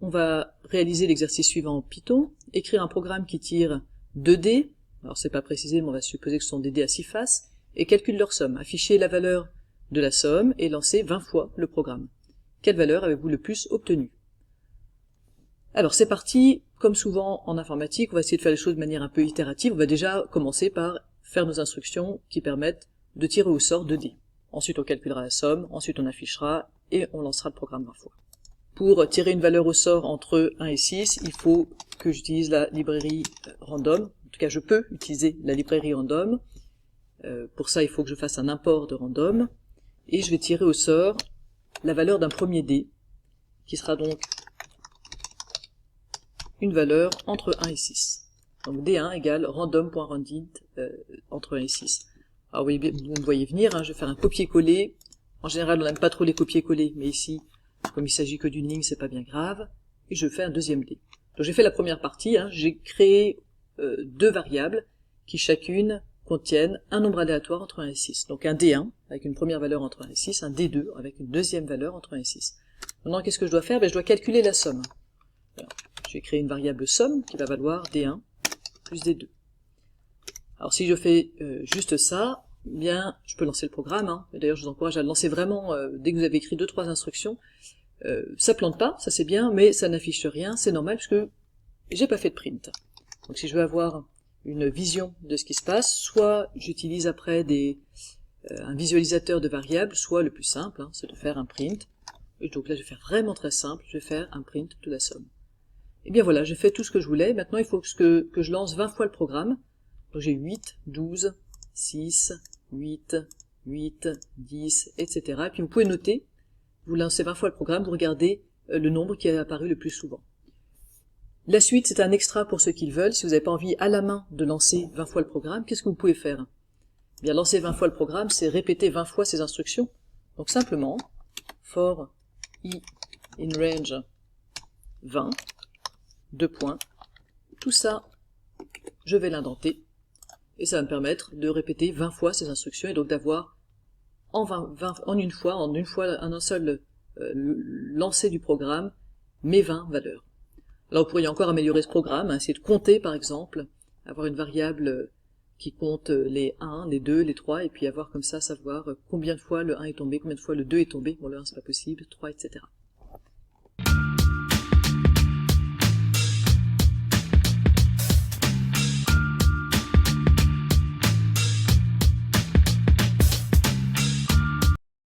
on va réaliser l'exercice suivant en Python, écrire un programme qui tire 2 dés, alors c'est pas précisé, mais on va supposer que ce sont des dés à 6 faces, et calcule leur somme, afficher la valeur de la somme et lancer 20 fois le programme. Quelle valeur avez-vous le plus obtenue? Alors c'est parti, comme souvent en informatique, on va essayer de faire les choses de manière un peu itérative, on va déjà commencer par faire nos instructions qui permettent de tirer au sort 2 dés. Ensuite on calculera la somme, ensuite on affichera, et on lancera le programme 20 fois. Pour tirer une valeur au sort entre 1 et 6, il faut que j'utilise la librairie random. En tout cas, je peux utiliser la librairie random. Pour ça, il faut que je fasse un import de random. Et je vais tirer au sort la valeur d'un premier dé, qui sera donc une valeur entre 1 et 6. Donc D1 égale random.randint entre 1 et 6. Alors vous me voyez venir, hein, je vais faire un copier-coller. En général, on n'aime pas trop les copier-coller, mais ici, comme il s'agit que d'une ligne, c'est pas bien grave. Et je fais un deuxième dé. Donc j'ai fait la première partie, hein, j'ai créé 2 variables qui chacune contiennent un nombre aléatoire entre 1 et 6. Donc un D1 avec une première valeur entre 1 et 6, un D2 avec une deuxième valeur entre 1 et 6. Maintenant, qu'est-ce que je dois faire? Je dois calculer la somme. Alors, je vais créer une variable somme qui va valoir D1 plus D2. Alors si je fais juste ça, bien, je peux lancer le programme, hein. D'ailleurs je vous encourage à le lancer vraiment dès que vous avez écrit 2-3 instructions. Ça plante pas, ça c'est bien, mais ça n'affiche rien, c'est normal puisque j'ai pas fait de print. Donc si je veux avoir une vision de ce qui se passe, soit j'utilise après un visualisateur de variables, soit le plus simple, hein, c'est de faire un print. Et donc là je vais faire vraiment très simple, je vais faire un print de la somme. Et bien voilà, j'ai fait tout ce que je voulais, maintenant il faut que je lance 20 fois le programme. Donc j'ai 8, 12, 6, 8, 8, 10, etc. Et puis vous pouvez noter, vous lancez 20 fois le programme, vous regardez le nombre qui est apparu le plus souvent. La suite, c'est un extra pour ceux qui le veulent. Si vous n'avez pas envie à la main de lancer 20 fois le programme, qu'est-ce que vous pouvez faire? Bien, lancer 20 fois le programme, c'est répéter 20 fois ces instructions. Donc simplement, for i in range 20, 2 points, tout ça, je vais l'indenter, et ça va me permettre de répéter 20 fois ces instructions, et donc d'avoir en une fois, en un seul lancer du programme, mes 20 valeurs. Alors vous pourriez encore améliorer ce programme, hein, essayer de compter par exemple, avoir une variable qui compte les 1, les 2, les 3, et puis avoir comme ça, savoir combien de fois le 1 est tombé, combien de fois le 2 est tombé, bon le 1 c'est pas possible, 3, etc.